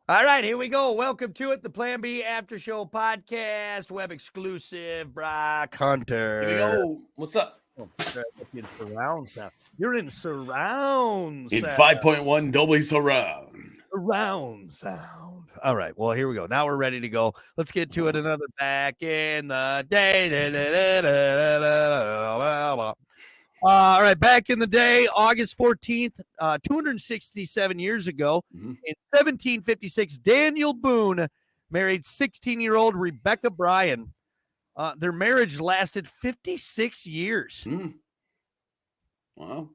All right, here we go. Welcome to it, the Plan B After Show podcast, web exclusive. Brock Hunter. Here we go. What's up? Oh, in surround sound. You're in surround In sound. 5.1 Dolby Surround. Surround sound. All right. Well, here we go. Now we're ready to go. Let's get to it. Another back in the day. All right, back in the day, August 14th, 267 years ago, in 1756, Daniel Boone married 16-year-old Rebecca Bryan. Their marriage lasted 56 years. Wow.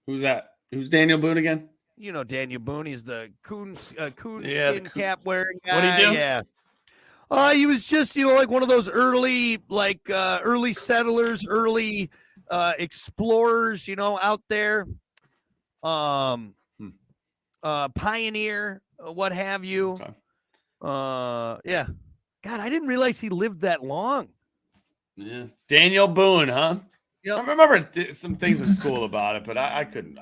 Who's that? Who's Daniel Boone again? You know Daniel Boone. He's the coon Yeah, skin cap wearing guy. What'd he do? Yeah. He was just, like one of those early settlers, early explorers, out there. Pioneer, what have you. Okay. Yeah. God, I didn't realize he lived that long. Yeah. Daniel Boone, huh? Yep. I remember some things in school about it, but I couldn't.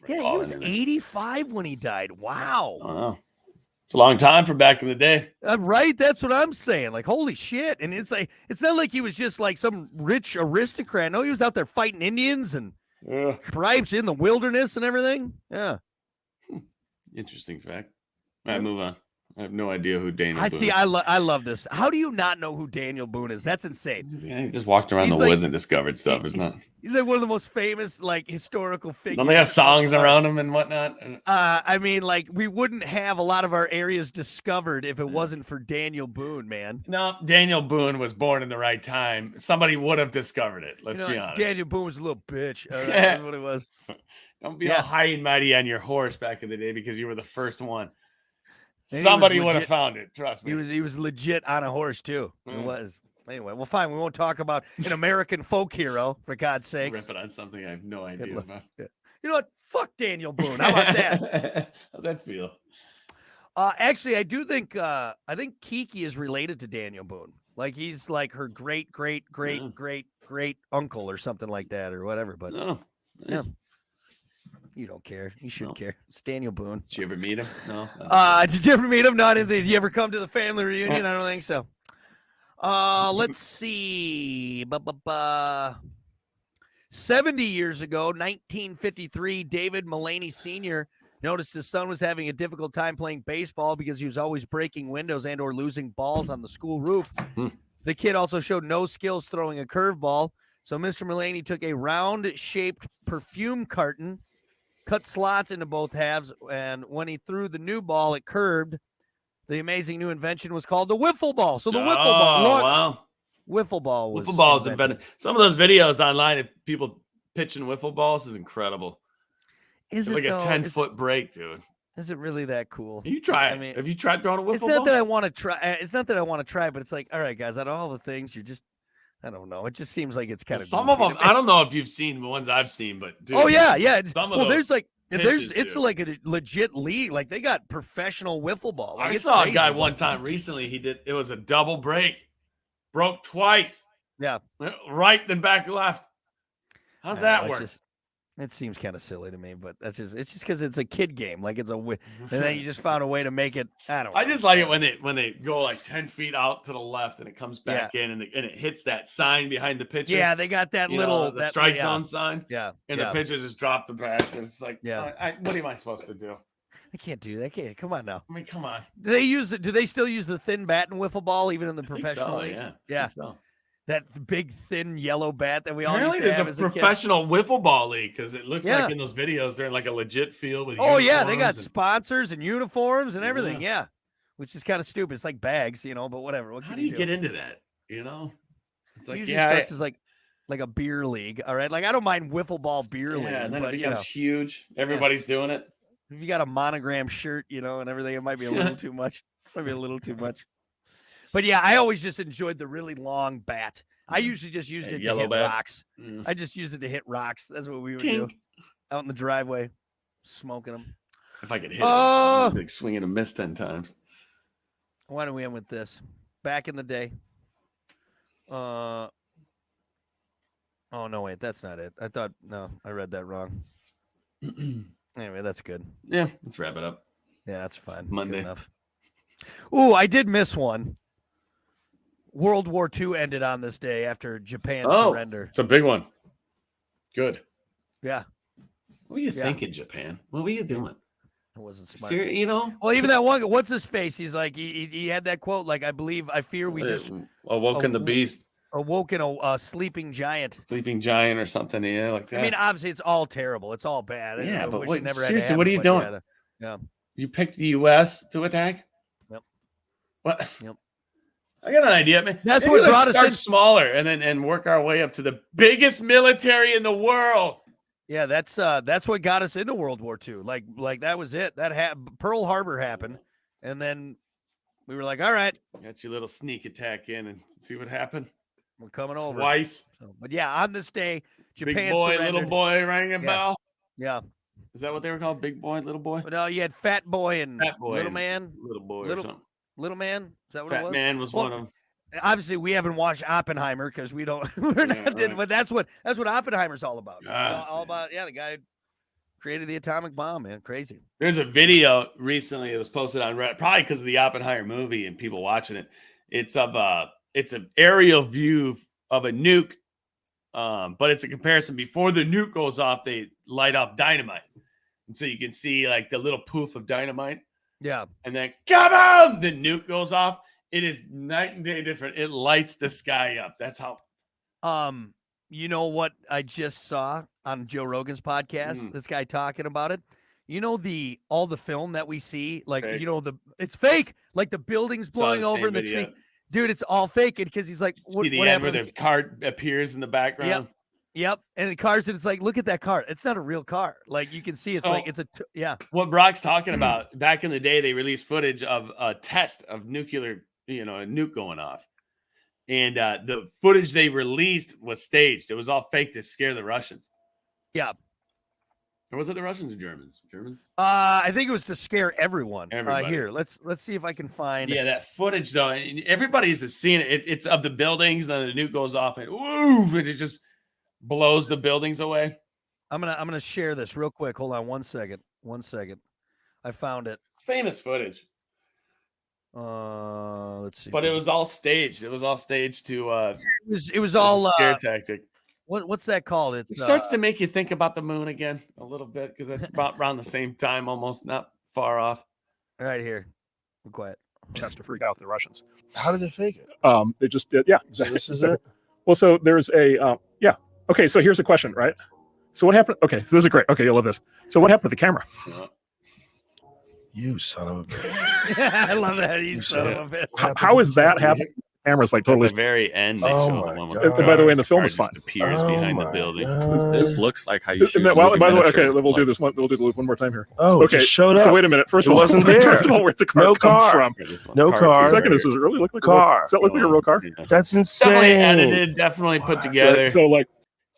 Yeah, he was 85 when he died. Wow. Oh, it's a long time for back in the day. Right? That's what I'm saying. Like, holy shit. And it's not like he was just like some rich aristocrat. No, he was out there fighting Indians and tribes in the wilderness and everything. Yeah. Interesting fact. All right, move on. I have no idea who Daniel Boone is. I love this. How do you not know who Daniel Boone is? That's insane. Yeah, he just walked around the woods and discovered stuff, isn't it? He's like one of the most famous, historical figures. Don't they have songs around him and whatnot? I mean, we wouldn't have a lot of our areas discovered if it wasn't for Daniel Boone, man. No, Daniel Boone was born in the right time. Somebody would have discovered it. Let's be honest. Daniel Boone was a little bitch. That's what it was. Don't be all high and mighty on your horse back in the day because you were the first one. Somebody would have found it. Trust me. He was legit on a horse too. It was. Anyway, well, fine. We won't talk about an American folk hero, for God's sakes. Rip it on something I have no idea about. Yeah. You know what? Fuck Daniel Boone. How about that? How's that feel? Actually, I do think I think Kiki is related to Daniel Boone. Like he's like her great uncle or something like that or whatever. But yeah. You don't care. You should care. It's Daniel Boone. Did you ever meet him? No. Did you ever meet him? No, did you ever come to the family reunion? I don't think so. Let's see. 70 years ago, 1953, David Mulaney Sr. noticed his son was having a difficult time playing baseball because he was always breaking windows and or losing balls on the school roof. The kid also showed no skills throwing a curveball. So Mr. Mulaney took a round-shaped perfume carton, cut slots into both halves, and when he threw the new ball, it curved. The amazing new invention was called the wiffle ball. So the wiffle ball. Wow. Wiffle ball was invented. Some of those videos online of people pitching wiffle balls is incredible. Is it's it like a 10-foot break, dude? Is it really that cool? You try it. I mean, have you tried throwing a wiffle ball? It's not that I want to try. It's not that I want to try, but it's like, all right, guys, out of all the things, you're just, I don't know. It just seems like it's kind of some of them. I don't know if you've seen the ones I've seen, but dude, some of those. It's like a legit league. Like they got professional wiffle ball. Like, I saw a guy one time recently. It was a double break, broke twice. Yeah, right then back left. How's that work? It seems kind of silly to me, but it's just because it's a kid game. Like it's and then you just found a way to make it. I just like it when they go like 10 feet out to the left and it comes back in and it hits that sign behind the pitcher. Yeah, they got that the strike zone sign. Yeah, and the pitcher just dropped the bat. And it's like, what am I supposed to do? I can't do that. Come on now. I mean, come on. Do they still use the thin bat and wiffle ball even in the professional leagues? Yeah. That big, thin yellow bat that we all used to have as a kid. Professional wiffle ball league because it looks like in those videos they're in like a legit field with they got sponsors and uniforms and everything. Yeah, which is kind of stupid. It's like bags, but whatever. How do you get into that? It's like usually starts as like a beer league. All right, like I don't mind wiffle ball beer league, and then it becomes huge. Everybody's doing it. If you got a monogram shirt, and everything, it might be a little too much. But yeah, I always just enjoyed the really long bat. I usually just used it to hit rocks. I just used it to hit rocks. That's what we would do out in the driveway, smoking them. If I could hit it, I'd be swing and a miss 10 times. Why don't we end with this? Back in the day. Oh, no, wait. That's not it. I read that wrong. Anyway, that's good. Yeah, let's wrap it up. Yeah, that's fine. Monday. Good enough. Ooh, I did miss one. World War II ended on this day after Japan surrender. It's a big one. Good. Yeah. What were you thinking, Japan? What were you doing? It wasn't smart. Well, even that one, what's his face? He's like, he had that quote, like, I fear we just awoken the beast. Awoken a sleeping giant. Sleeping giant or something, yeah, like that. I mean, obviously, it's all terrible. It's all bad. Yeah, I but wish what, it never seriously, had to what are you happen, doing? Yeah. You picked the U.S. to attack? Yep. What? Yep. I got an idea, man. That's Maybe what brought us start in. smaller and work our way up to the biggest military in the world. Yeah, that's what got us into World War II. Like that was it. Pearl Harbor happened, and then we were like, all right, got your little sneak attack in and see what happened. We're coming over twice. So, but yeah, on this day, Japan big boy, surrendered. little boy, rang a bell. Yeah. Is that what they were called? Big boy, little boy? But no, you had Fat Boy and Little and Man. Little boy or something. Little Man? Is that what Fat it was? Man was one of them. Obviously, we haven't watched Oppenheimer because we're not. Right. But that's what Oppenheimer's all about. It's all about the guy created the atomic bomb, man. Crazy. There's a video recently that was posted on Reddit, probably because of the Oppenheimer movie and people watching it. It's an aerial view of a nuke, but it's a comparison. Before the nuke goes off, they light off dynamite, and so you can see like the little poof of dynamite. Yeah, and then come on, the nuke goes off. It is night and day different. It lights the sky up. That's how. You know what I just saw on Joe Rogan's podcast? This guy talking about it. You know all the film that we see, like fake. It's fake. Like the buildings blowing over in the tree, dude. It's all fake. Because he's like, see the end where the car appears in the background. Yep. And the cars, and it's like, look at that car. It's not a real car. Like you can see, it's What Brock's talking about, back in the day, they released footage of a test of nuclear, a nuke going off. And the footage they released was staged. It was all fake to scare the Russians. Yeah. Or was it the Russians or Germans? I think it was to scare everyone. Everybody. Here, let's see if I can find. Yeah, that footage though. Everybody's seen it. It's of the buildings. Then the nuke goes off and it just blows the buildings away. I'm gonna share this real quick. Hold on 1 second. 1 second. I found it. It's famous footage. Let's see. But it was all staged. It was all staged to. It was all scare tactic. What's that called? It starts to make you think about the moon again a little bit because it's about around the same time, almost not far off. All right, here. Be quiet. Has to freak out the Russians. How did they fake it? They just did. Yeah. So this is it. Well, so there's a Okay, so here's a question, right? So what happened? Okay, so this is great. Okay, you'll love this. So what happened to the camera? You son of a bitch. I love that. You son of a bitch. How is that happening? The camera's like totally. At the very end, they show the one with and by the way, in the film is fine. Appears behind the building. This looks like how you shoot. By the way, okay, we'll do this one. We'll do the loop one more time here. Oh, okay. Showed up. So wait a minute. First of all, wasn't there. First of all, where'd the car come from? No car. Second, does it really look like car? Does that look like a real car? That's insane. Definitely edited. Definitely put together. So like.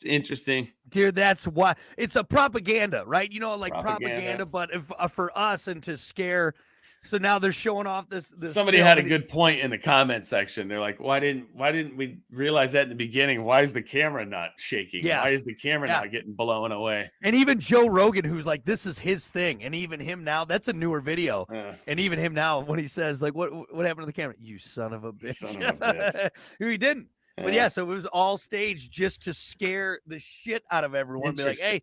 It's interesting. Dude, that's why it's a propaganda, right? Like propaganda but if, for us and to scare. So now they're showing off this Somebody had a good point in the comment section. They're like, why didn't we realize that in the beginning? Why is the camera not shaking? Yeah. Why is the camera not getting blown away? And even Joe Rogan, who's like, this is his thing. And even him now, that's a newer video. And even him now, when he says, like, what happened to the camera? You son of a bitch. Son of a bitch. He didn't. But yeah, so it was all staged just to scare the shit out of everyone. Be like, hey,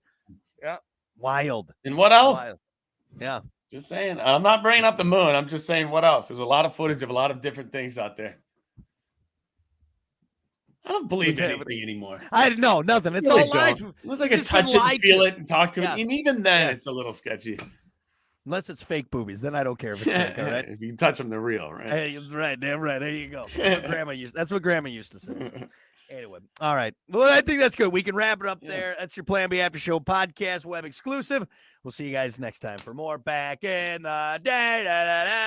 wild. And what else? Wild. Yeah. Just saying. I'm not bringing up the moon. I'm just saying what else. There's a lot of footage of a lot of different things out there. I don't believe anything anymore. I know nothing. It's all lies. It was like a touch it and feel it and talk to it. And even then, it's a little sketchy. Unless it's fake boobies, then I don't care if it's fake. All right. If you touch them, they're real, right? Hey, right, damn right. There you go. That's what grandma used to say. Anyway, all right. Well, I think that's good. We can wrap it up there. That's your Plan B After Show podcast, web exclusive. We'll see you guys next time for more Back in the Day.